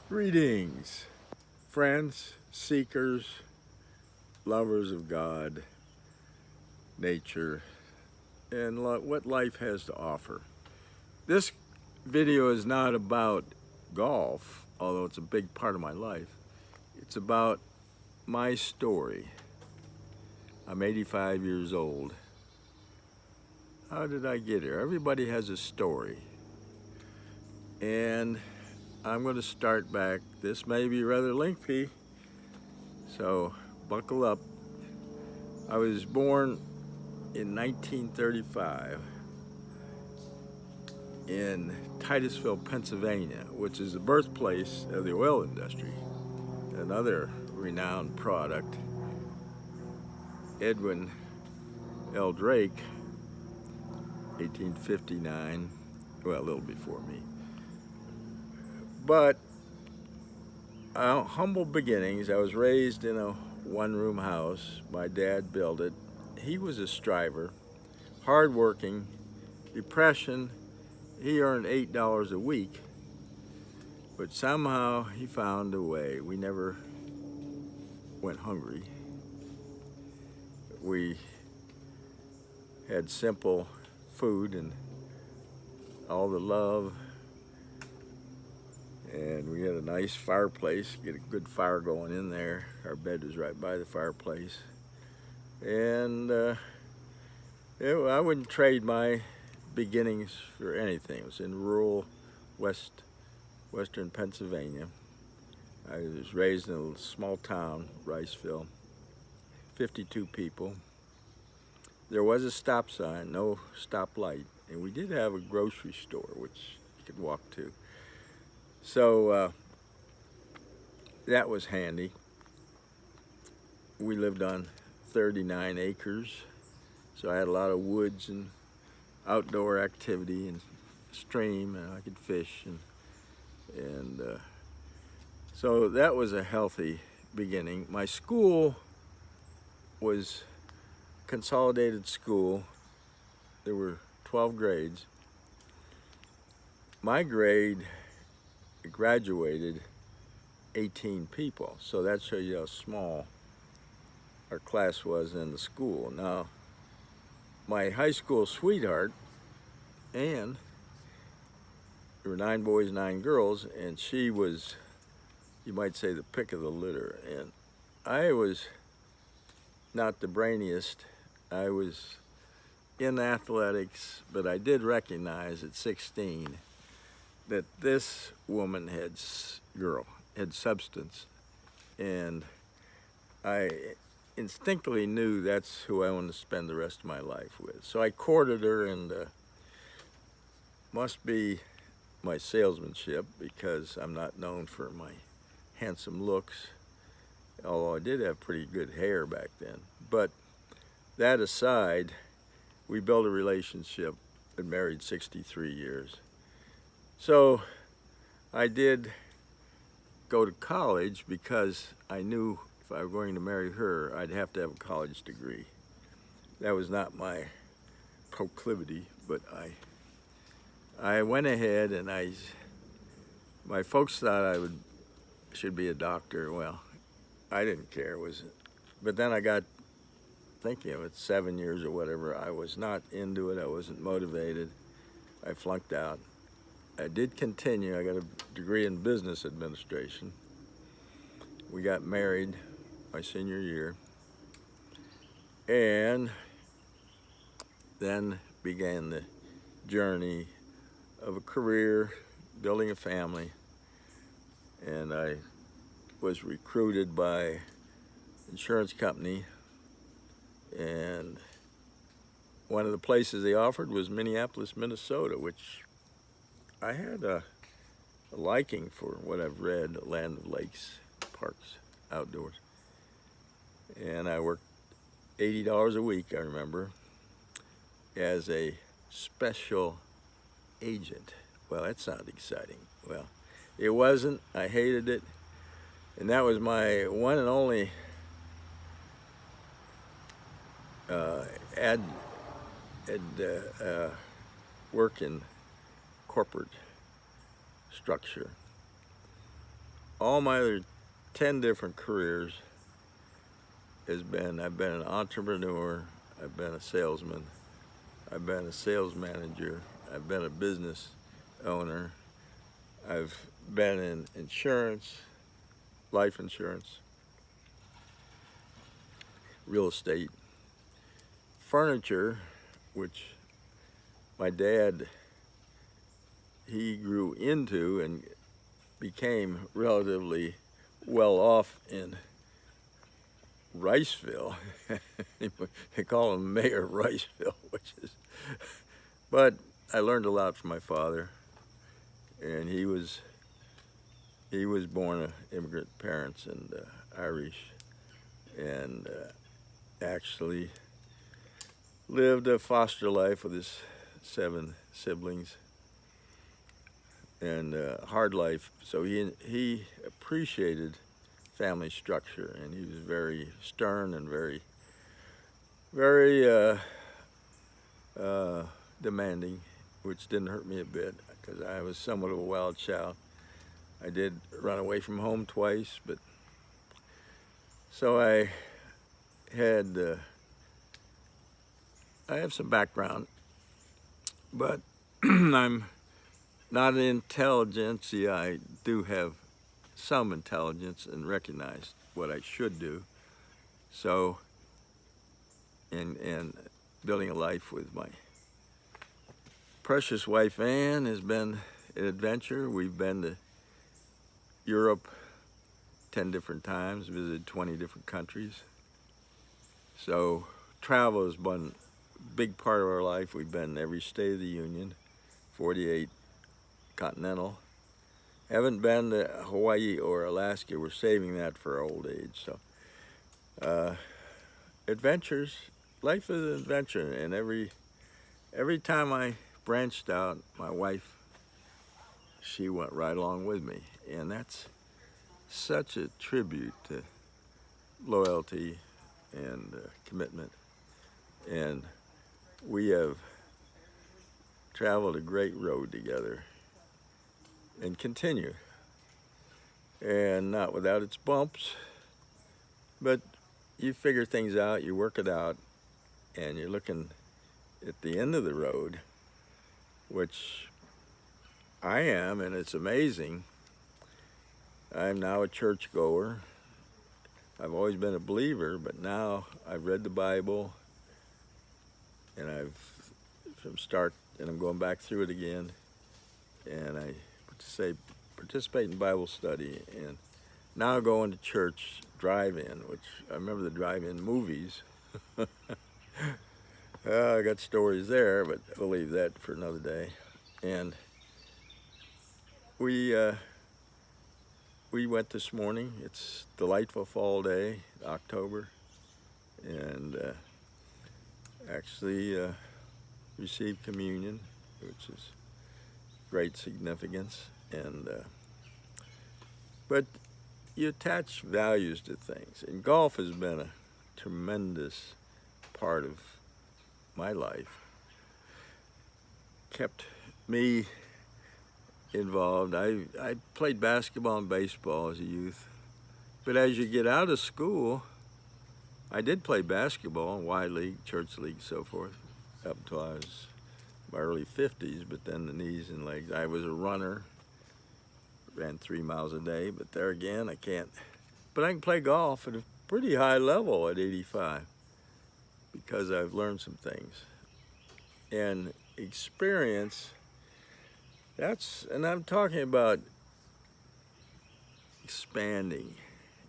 Greetings, friends, seekers, lovers of God, nature, and what life has to offer. This video is not about golf, although it's a big part of my life. It's about my story. I'm 85 years old. How did I get here? Everybody has a story. And I'm going to start back. This may be rather lengthy, so buckle up. I was born in 1935 in Titusville, Pennsylvania, which is the birthplace of the oil industry. Another renowned product, Edwin L. Drake, 1859, well, a little before me. But humble beginnings. I was raised in a one-room house. My dad built it. He was a striver, hardworking. Depression, he earned $8 a week, but somehow he found a way. We never went hungry. We had simple food and all the love, and we had a nice fireplace, get a good fire going in there. Our bed was right by the fireplace, and I wouldn't trade my beginnings for anything. It was in rural western Pennsylvania. I was raised in a small town, Riceville, 52 people. There was a stop sign, no stoplight, and we did have a grocery store, which you could walk to. So that was handy. We lived on 39 acres, so I had a lot of woods and outdoor activity and stream, and I could fish, and so that was a healthy beginning. My school was consolidated school. There were 12 grades. My grade graduated 18 people, so that shows you how small our class was in the school. Now, my high school sweetheart, Anne, there were 9 boys, 9 girls, and she was, you might say, the pick of the litter. And I was not the brainiest. I was in athletics, but I did recognize at 16 that this woman had substance, and I instinctively knew that's who I wanted to spend the rest of my life with. So I courted her, and must be my salesmanship, because I'm not known for my handsome looks, although I did have pretty good hair back then. But that aside, we built a relationship and married 63 years. So I did go to college because I knew if I were going to marry her, I'd have to have a college degree. That was not my proclivity, but I went ahead, and my folks thought I should be a doctor. Well, I didn't care. But then I got thinking of it, 7 years or whatever. I was not into it. I wasn't motivated. I flunked out. I did continue. I got a degree in business administration. We got married my senior year, and then began the journey of a career, building a family. And I was recruited by an insurance company, and one of the places they offered was Minneapolis, Minnesota, which I had a liking for what I've read, land of lakes, parks, outdoors. And I worked $80 a week, I remember, as a special agent. Well, that sounded exciting. Well, it wasn't. I hated it. And that was my one and only work in corporate structure. all my other 10 different careers I've been an entrepreneur, I've been a salesman, I've been a sales manager, I've been a business owner, I've been in insurance, life insurance, real estate, furniture, which my dad, he grew into and became relatively well off in Riceville. They call him Mayor Riceville, which is, but I learned a lot from my father, and he was born of immigrant parents and Irish, and actually lived a foster life with his 7 siblings, and hard life. So he appreciated family structure, and he was very stern and very demanding, which didn't hurt me a bit because I was somewhat of a wild child. I did run away from home twice, but so I have some background, but I'm not an intelligentsia. I do have some intelligence and recognize what I should do. So, and building a life with my precious wife Ann has been an adventure. We've been to Europe 10 different times, visited 20 different countries. So travel has been a big part of our life. We've been in every state of the Union, 48 continental. Haven't been to Hawaii or Alaska. We're saving that for old age. So adventures, life is an adventure, and every time I branched out, my wife, she went right along with me, and that's such a tribute to loyalty and commitment. And we have traveled a great road together and continue, and not without its bumps, but you figure things out, you work it out, and you're looking at the end of the road, which I am, and it's amazing. I'm now a churchgoer. I've always been a believer, but now I've read the Bible, and I'm going back through it again, and I participate in Bible study, and now going to church drive-in, which I remember the drive-in movies. I got stories there, but we'll leave that for another day. And we went this morning. It's a delightful fall day, October, and actually received communion, which is great significance. And but you attach values to things, and golf has been a tremendous part of my life. Kept me involved. I played basketball and baseball as a youth, but as you get out of school, I did play basketball in Y League, church league, so forth, up until I was my early 50s, but then the knees and legs. I was a runner, ran 3 miles a day, but there again, I can't. But I can play golf at a pretty high level at 85 because I've learned some things. And experience, and I'm talking about expanding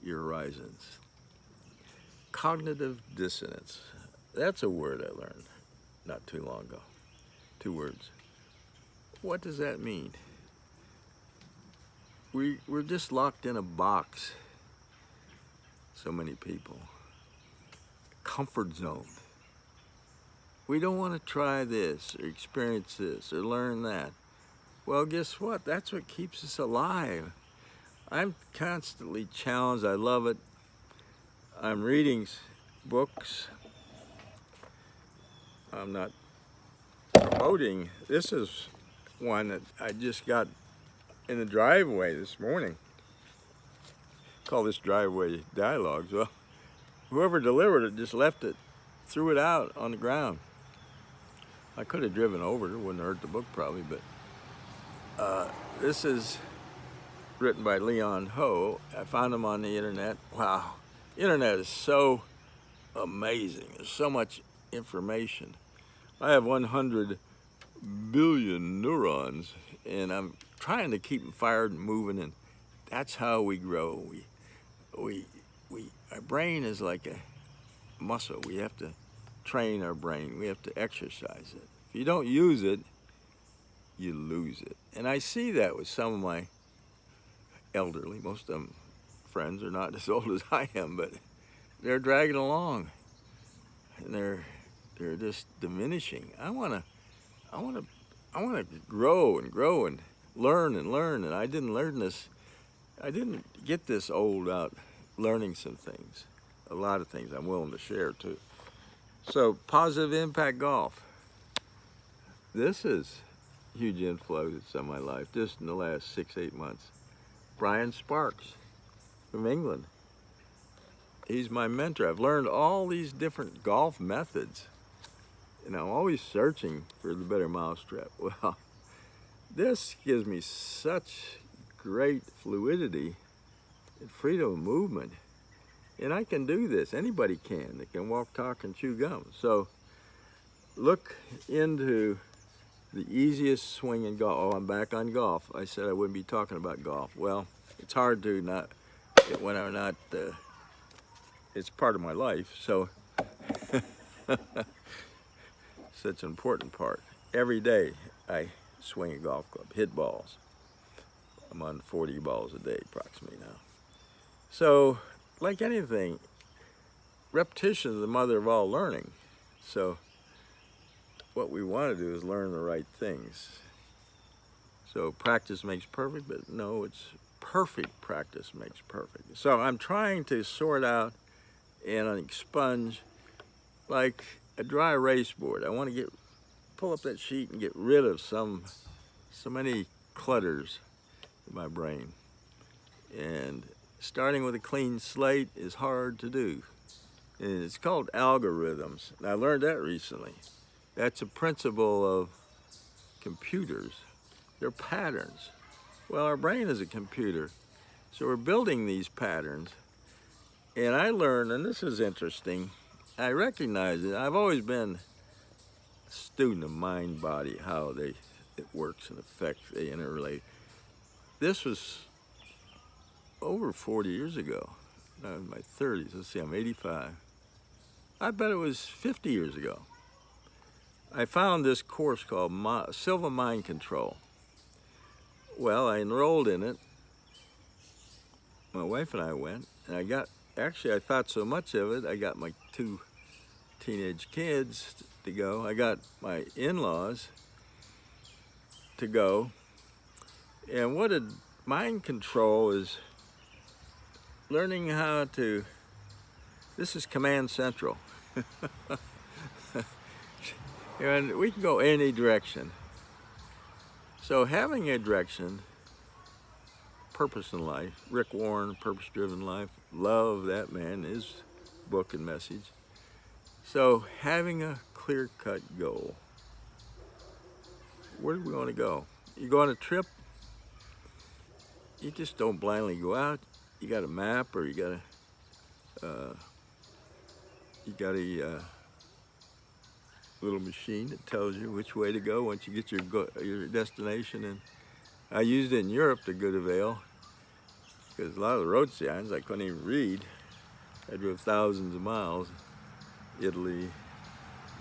your horizons. Cognitive dissonance, that's a word I learned not too long ago. 2 words. What does that mean? We're just locked in a box, so many people. Comfort zone. We don't want to try this or experience this or learn that. Well, guess what? That's what keeps us alive. I'm constantly challenged. I love it. I'm reading books. I'm not promoting. This is one that I just got in the driveway this morning. call this driveway dialogues. Well, whoever delivered it just left it, threw it out on the ground. I could have driven over it, it wouldn't hurt the book probably, but this is written by Leon Ho. I found him on the internet. Wow, the internet is so amazing. There's so much information. I have 100 billion neurons, and I'm trying to keep them fired and moving, and that's how we grow. Our brain is like a muscle. We have to train our brain. We have to exercise it. If you don't use it, you lose it. And I see that with some of my elderly. Most of them friends are not as old as I am, but they're dragging along, and they're just diminishing. I want to grow and learn, and I didn't learn this. I didn't get this old out learning some things. A lot of things I'm willing to share too. So, positive impact golf. This is a huge influence on my life just in the last 6-8 months. Brian Sparks from England. He's my mentor. I've learned all these different golf methods, and I'm always searching for the better mousetrap. Well, this gives me such great fluidity and freedom of movement, and I can do this. Anybody can. They can walk, talk, and chew gum. So look into the easiest swing in golf. Oh, I'm back on golf. I said I wouldn't be talking about golf. Well, it's hard to not, when I'm not, it's part of my life, so such an important part. Every day I swing a golf club, hit balls. I'm on 40 balls a day approximately now. So, like anything, repetition is the mother of all learning. So what we want to do is learn the right things. So practice makes perfect, but no, it's perfect practice makes perfect. So I'm trying to sort out and expunge like a dry erase board. I want to pull up that sheet and get rid of so many clutters in my brain. And starting with a clean slate is hard to do. And it's called algorithms. And I learned that recently. That's a principle of computers. They're patterns. Well, our brain is a computer. So we're building these patterns. And I learned, and this is interesting, I recognize it. I've always been a student of mind, body, how it works and affects, they interrelate. This was over 40 years ago. I'm in my 30s. Let's see, I'm 85. I bet it was 50 years ago. I found this course called Silva Mind Control. Well, I enrolled in it. My wife and I went, and I thought so much of it, I got my 2 teenage kids to go. I got my in-laws to go. And what mind control is learning how to, this is Command Central. And we can go any direction. So having a direction, purpose in life, Rick Warren, Purpose Driven Life, love that man, his book and message. So having a clear-cut goal. Where do we want to go? You go on a trip, you just don't blindly go out. You got a map, or you got a little machine that tells you which way to go once you get your destination. And I used it in Europe to good avail, because a lot of the road signs I couldn't even read. I drove thousands of miles. Italy,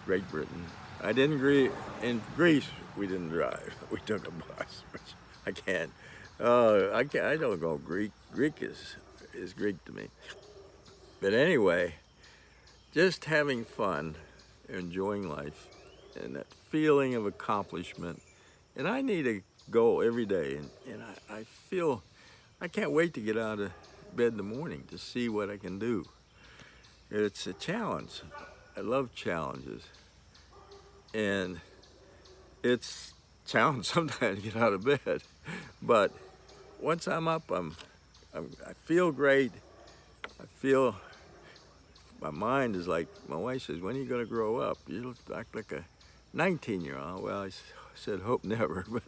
Great Britain. I didn't agree. In Greece, we didn't drive. We took a bus, which I can't. I don't go Greek. Greek is Greek to me. But anyway, just having fun, enjoying life, and that feeling of accomplishment. And I need a goal every day, and I feel I can't wait to get out of bed in the morning to see what I can do. It's a challenge. I love challenges. And it's a challenge sometimes to get out of bed. But once I'm up, I'm I feel great. I feel my mind is like, my wife says, when are you going to grow up? You look like a 19-year-old. Well, I said, hope never. But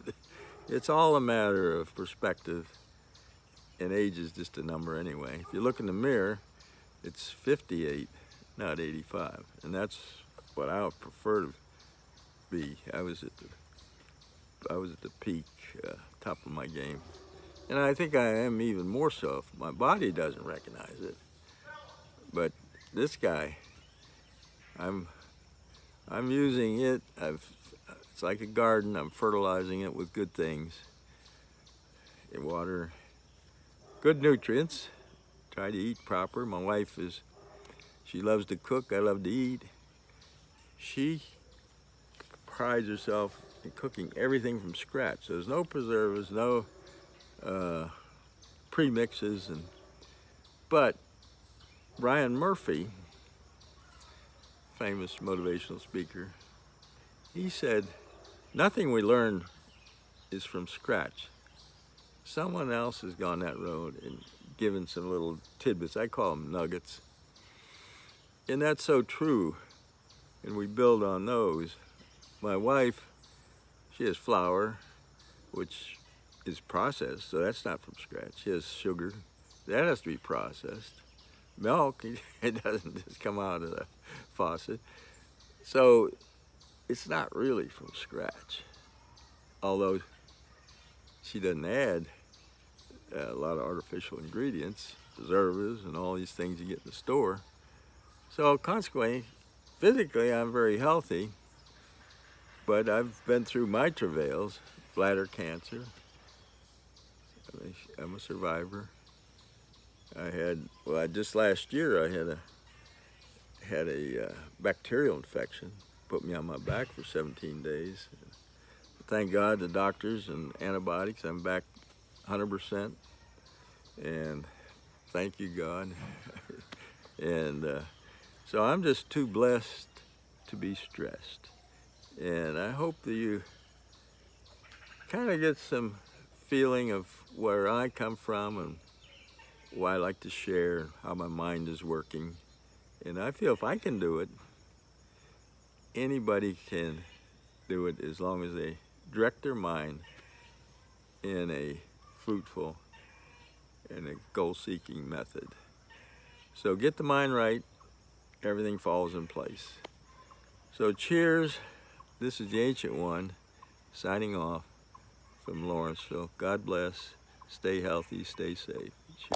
it's all a matter of perspective, and age is just a number anyway. If you look in the mirror, it's 58, not 85. And that's what I would prefer to be. I was at the peak, top of my game. And I think I am even more so if my body doesn't recognize it. But this guy, I'm using it. It's like a garden. I'm fertilizing it with good things. Water, good nutrients. Try to eat proper. My wife she loves to cook. I love to eat. She prides herself in cooking everything from scratch. So there's no preservatives, no premixes, but Ryan Murphy, famous motivational speaker, he said, nothing we learn is from scratch. Someone else has gone that road and given some little tidbits. I call them nuggets. And that's so true. And we build on those. My wife, she has flour, which is processed, so that's not from scratch. She has sugar. That has to be processed. Milk, it doesn't just come out of the faucet. So it's not really from scratch. Although she doesn't add a lot of artificial ingredients, preservatives, and all these things you get in the store. So consequently, physically I'm very healthy, but I've been through my travails, bladder cancer. I'm a survivor. Just last year I had a bacterial infection, put me on my back for 17 days. Thank God, the doctors and antibiotics, I'm back 100%, and thank you, God. And so I'm just too blessed to be stressed. And I hope that you kind of get some feeling of where I come from and why I like to share, how my mind is working. And I feel if I can do it, anybody can do it as long as they direct their mind in a fruitful and a goal-seeking method. So get the mind right, everything falls in place. So cheers. This is the Ancient One signing off from Lawrenceville. God bless. Stay healthy, stay safe. Cheers.